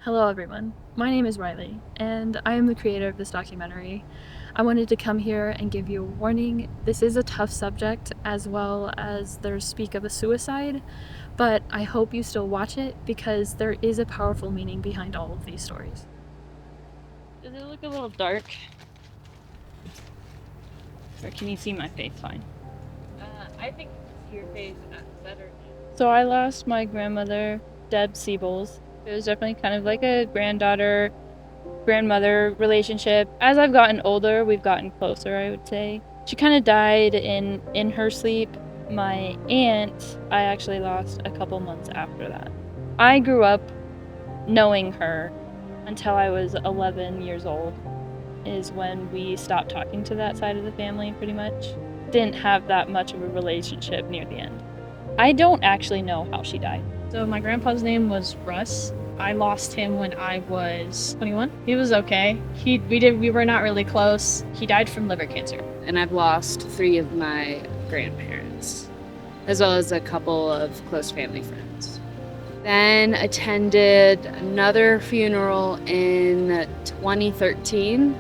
Hello everyone, my name is Riley, and I am the creator of this documentary. I wanted to come here and give you a warning. This is a tough subject, as well as there's speak of a suicide, but I hope you still watch it because there is a powerful meaning behind all of these stories. Does it look a little dark? Or can you see my face fine? I think your face better. So I lost my grandmother, Deb Siebels. It was definitely kind of like a grandmother relationship. As I've gotten older, we've gotten closer, I would say. She kind of died in her sleep. My aunt, I actually lost a couple months after that. I grew up knowing her until I was 11 years old, is when we stopped talking to that side of the family pretty much. Didn't have that much of a relationship near the end. I don't actually know how she died. So my grandpa's name was Russ. I lost him when I was 21. He was okay. We were not really close. He died from liver cancer. And I've lost 3 of my grandparents, as well as a couple of close family friends. Then attended another funeral in 2013,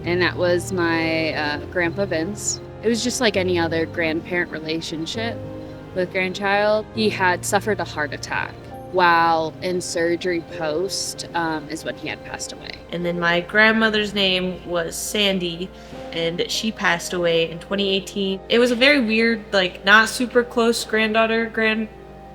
and that was my grandpa Vince. It was just like any other grandparent relationship with grandchild. He had suffered a heart attack while in surgery post is when he had passed away. And then my grandmother's name was Sandy, and she passed away in 2018. It was a very weird, like, not super close grandmother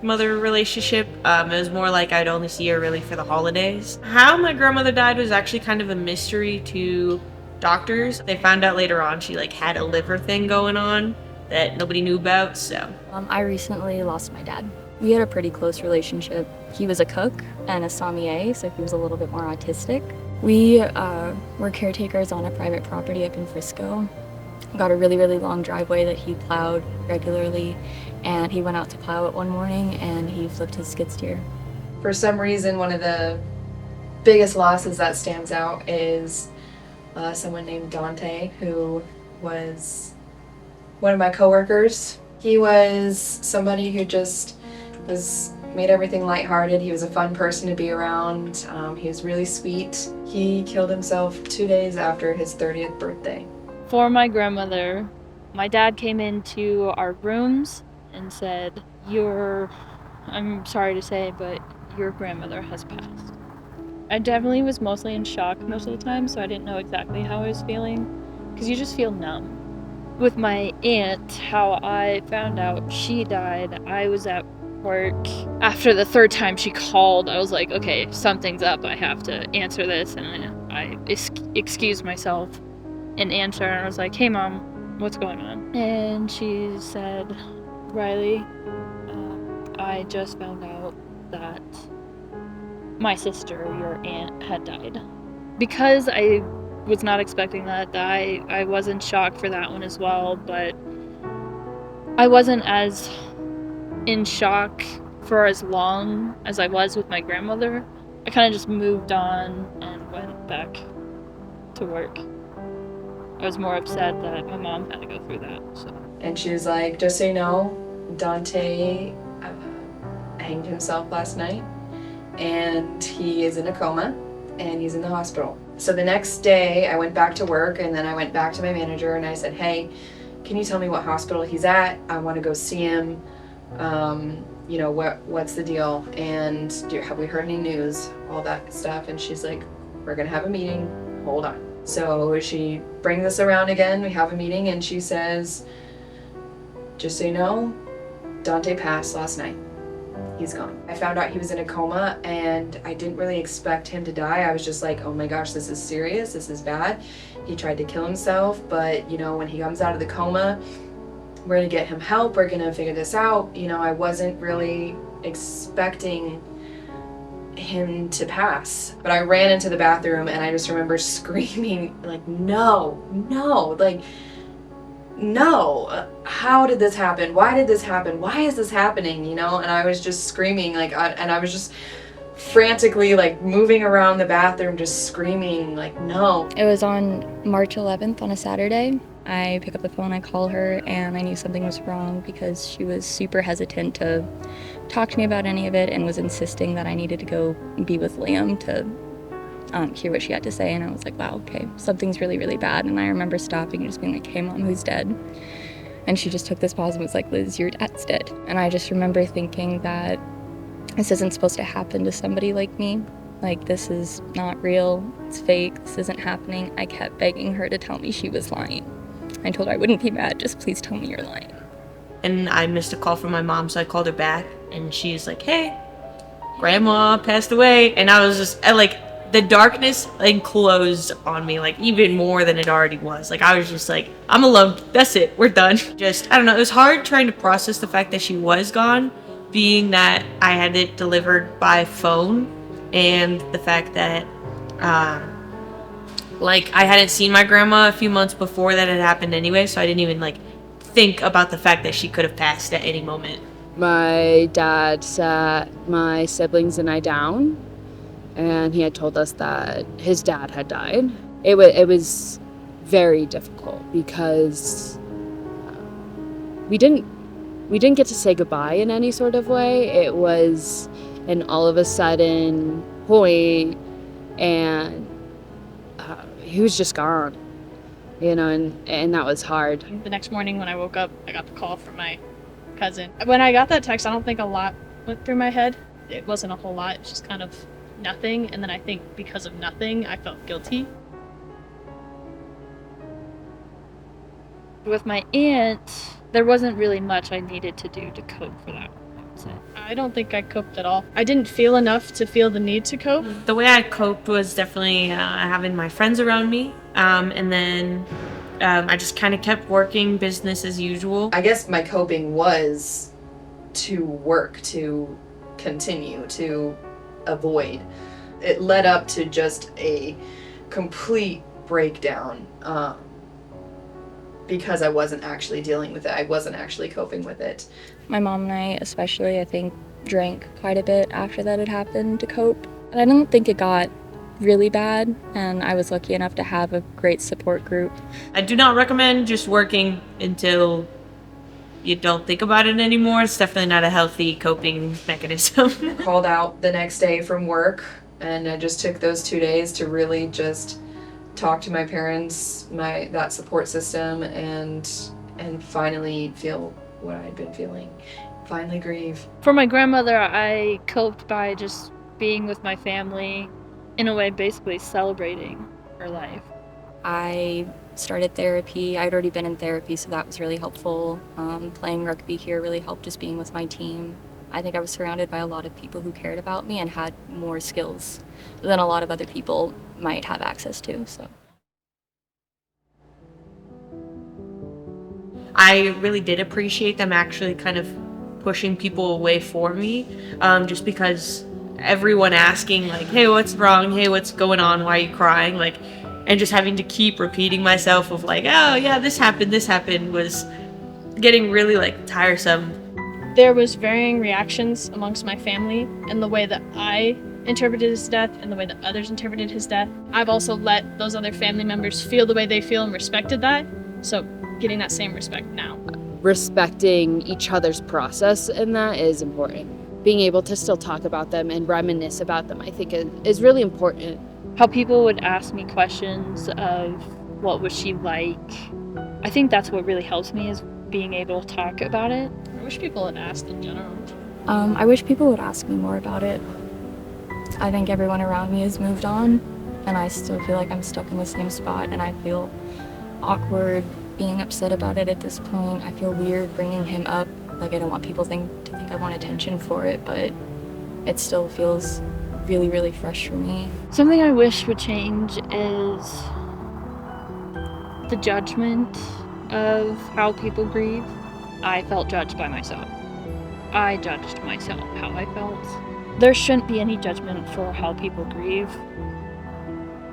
relationship. It was more like I'd only see her really for the holidays. How my grandmother died was actually kind of a mystery to doctors. They found out later on she had a liver thing going on that nobody knew about, so. I recently lost my dad. We had a pretty close relationship. He was a cook and a sommelier, so he was a little bit more autistic. We were caretakers on a private property up in Frisco. Got a really, really long driveway that he plowed regularly, and he went out to plow it one morning and he flipped his skid steer. For some reason, one of the biggest losses that stands out is someone named Dante, who was one of my coworkers. He was somebody who just made everything lighthearted. He was a fun person to be around. He was really sweet. He killed himself 2 days after his 30th birthday. For my grandmother, my dad came into our rooms and said, I'm sorry to say, but your grandmother has passed. I definitely was mostly in shock most of the time, so I didn't know exactly how I was feeling, because you just feel numb. With my aunt, how I found out she died, I was at work. After the 3rd time she called, I was like, okay, something's up, I have to answer this, and I excused myself and answered, and I was like, hey mom, what's going on? And she said, Riley, I just found out that my sister, your aunt, had died. Because I was not expecting that, I was in shock for that one as well, but I wasn't as in shock for as long as I was with my grandmother. I kind of just moved on and went back to work. I was more upset that my mom had to go through that. So. And she was like, just so you know, Dante hanged himself last night, and he is in a coma, and he's in the hospital. So the next day I went back to work, and then I went back to my manager and I said, hey, can you tell me what hospital he's at? I want to go see him. What's the deal? And have we heard any news? All that stuff. And she's like, we're gonna have a meeting, hold on. So she brings us around again, we have a meeting, and she says, just so you know, Dante passed last night. He's gone. I found out he was in a coma, and I didn't really expect him to die. I was just like, oh my gosh, this is serious, this is bad. He tried to kill himself, but when he comes out of the coma, we're gonna get him help, we're gonna figure this out. I wasn't really expecting him to pass. But I ran into the bathroom and I just remember screaming, like, no, how did this happen? Why did this happen? Why is this happening? And I was just screaming, and I was just frantically moving around the bathroom, just screaming, no. It was on March 11th on a Saturday. I pick up the phone, I call her, and I knew something was wrong because she was super hesitant to talk to me about any of it and was insisting that I needed to go be with Liam to hear what she had to say. And I was like, wow, okay, something's really, really bad. And I remember stopping and just being like, hey, Mom, who's dead? And she just took this pause and was like, Liz, your dad's dead. And I just remember thinking that this isn't supposed to happen to somebody like me. Like, this is not real, it's fake, this isn't happening. I kept begging her to tell me she was lying. I told her I wouldn't be mad, just please tell me you're lying. And I missed a call from my mom, so I called her back, and she's like, hey, Grandma passed away. And I was just, the darkness enclosed on me, even more than it already was. I was just like, I'm alone, that's it, we're done. Just, I don't know, it was hard trying to process the fact that she was gone, being that I had it delivered by phone, and the fact that, I hadn't seen my grandma a few months before that had happened anyway, so I didn't even, think about the fact that she could have passed at any moment. My dad sat my siblings and I down, and he had told us that his dad had died. It was very difficult because we didn't get to say goodbye in any sort of way. It was an all of a sudden point, and he was just gone, and that was hard. The next morning when I woke up, I got the call from my cousin. When I got that text, I don't think a lot went through my head. It wasn't a whole lot, it's just kind of nothing. And then I think because of nothing, I felt guilty. With my aunt, there wasn't really much I needed to do to cope for that, I would say. I don't think I coped at all. I didn't feel enough to feel the need to cope. The way I coped was definitely having my friends around me, and then I just kind of kept working business as usual. I guess my coping was to work, to continue, to avoid. It led up to just a complete breakdown because I wasn't actually dealing with it. I wasn't actually coping with it. My mom and I, especially, I think, drank quite a bit after that had happened to cope. And I don't think it got really bad, and I was lucky enough to have a great support group. I do not recommend just working until you don't think about it anymore. It's definitely not a healthy coping mechanism. Called out the next day from work, and I just took those 2 days to really just talk to my parents, that support system, and finally feel what I'd been feeling. Finally grieve. For my grandmother, I coped by just being with my family, in a way basically celebrating her life. I started therapy. I'd already been in therapy, so that was really helpful. Playing rugby here really helped, just being with my team. I think I was surrounded by a lot of people who cared about me and had more skills than a lot of other people might have access to. So I really did appreciate them actually kind of pushing people away for me, just because everyone asking hey, what's wrong? Hey, what's going on? Why are you crying? And just having to keep repeating myself of oh yeah, this happened was getting really tiresome. There was varying reactions amongst my family, and the way that I interpreted his death and the way that others interpreted his death. I've also let those other family members feel the way they feel and respected that. So getting that same respect now. Respecting each other's process in that is important. Being able to still talk about them and reminisce about them, I think, is really important. How people would ask me questions of what was she like. I think that's what really helps me, is being able to talk about it. I wish people had asked in general. I wish people would ask me more about it. I think everyone around me has moved on, and I still feel like I'm stuck in the same spot, and I feel awkward being upset about it at this point. I feel weird bringing him up. I don't want people to think I want attention for it, but it still feels really, really fresh for me. Something I wish would change is the judgment of how people grieve. I felt judged by myself. I judged myself how I felt. There shouldn't be any judgment for how people grieve.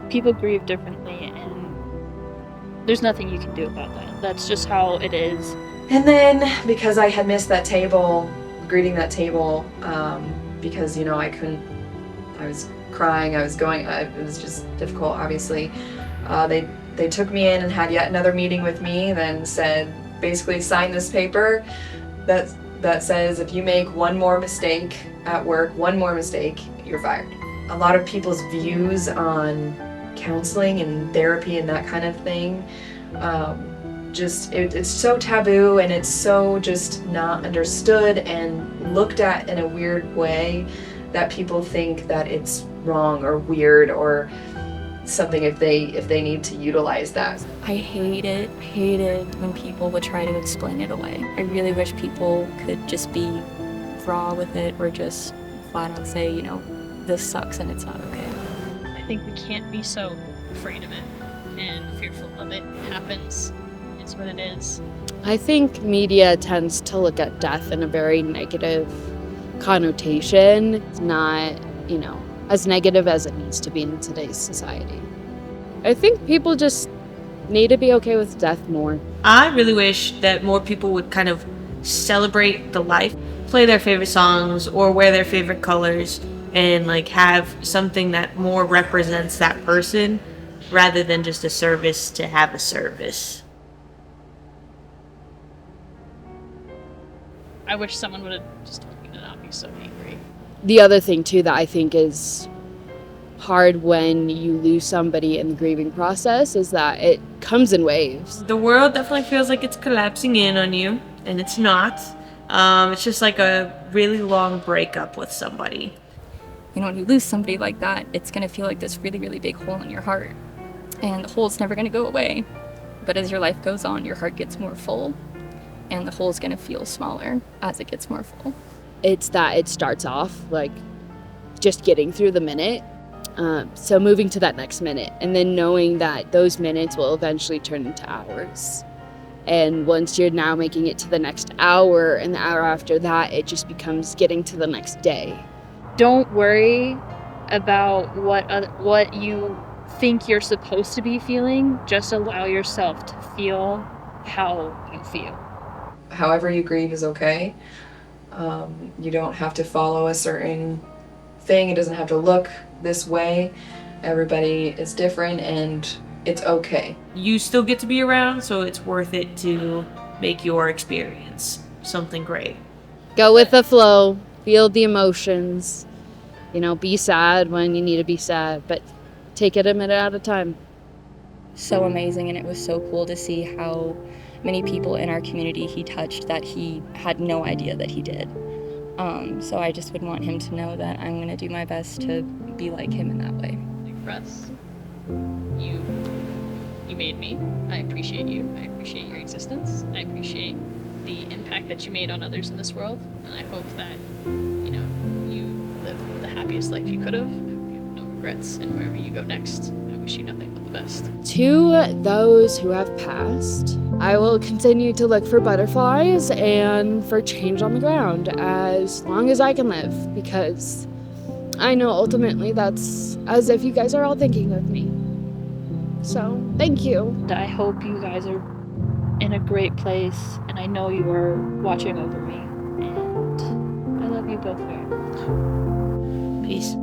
People grieve differently, and there's nothing you can do about that. That's just how it is. And then, because I had missed that table, greeting that table, because, I was crying, it was just difficult, obviously. They took me in and had yet another meeting with me, then said, basically sign this paper that that says if you make one more mistake at work, one more mistake, you're fired. A lot of people's views on counseling and therapy and that kind of thing, it's so taboo, and it's so just not understood and looked at in a weird way that people think that it's wrong or weird or something if they need to utilize that. I hated when people would try to explain it away. I really wish people could just be raw with it, or just flat out say, you know, this sucks and it's not okay. I think we can't be so afraid of it and fearful of it. It happens. It's what it is. I think media tends to look at death in a very negative connotation. It's not, you know, as negative as it needs to be in today's society. I think people just need to be okay with death more. I really wish that more people would kind of celebrate the life, play their favorite songs or wear their favorite colors, and like have something that more represents that person rather than just a service to have a service. I wish someone would have just told me to not be so angry. The other thing too that I think is hard when you lose somebody in the grieving process is that it comes in waves. The world definitely feels like it's collapsing in on you, and it's not. It's just like a really long breakup with somebody. You know, when you lose somebody like that, it's gonna feel like this really, really big hole in your heart. And the hole's never gonna go away. But as your life goes on, your heart gets more full, and the hole's gonna feel smaller as it gets more full. It's that it starts off like just getting through the minute. So moving to that next minute, and then knowing that those minutes will eventually turn into hours. And once you're now making it to the next hour and the hour after that, it just becomes getting to the next day. Don't worry about what you think you're supposed to be feeling. Just allow yourself to feel how you feel. However you grieve is okay. You don't have to follow a certain thing. It doesn't have to look this way. Everybody is different, and it's okay. You still get to be around, so it's worth it to make your experience something great. Go with the flow, feel the emotions, you know, be sad when you need to be sad, but take it a minute at a time. So amazing, and it was so cool to see how many people in our community he touched that he had no idea that he did. So I just would want him to know that I'm going to do my best to be like him in that way. Russ, you made me. I appreciate you. I appreciate your existence. I appreciate the impact that you made on others in this world. And I hope that, you know, you live the happiest life you could have. I hope you have no regrets, and wherever you go next, I wish you nothing but the best. To those who have passed, I will continue to look for butterflies and for change on the ground as long as I can live, because I know ultimately that's as if you guys are all thinking of me. So, thank you. I hope you guys are in a great place, and I know you are watching over me, and I love you both very much. Peace.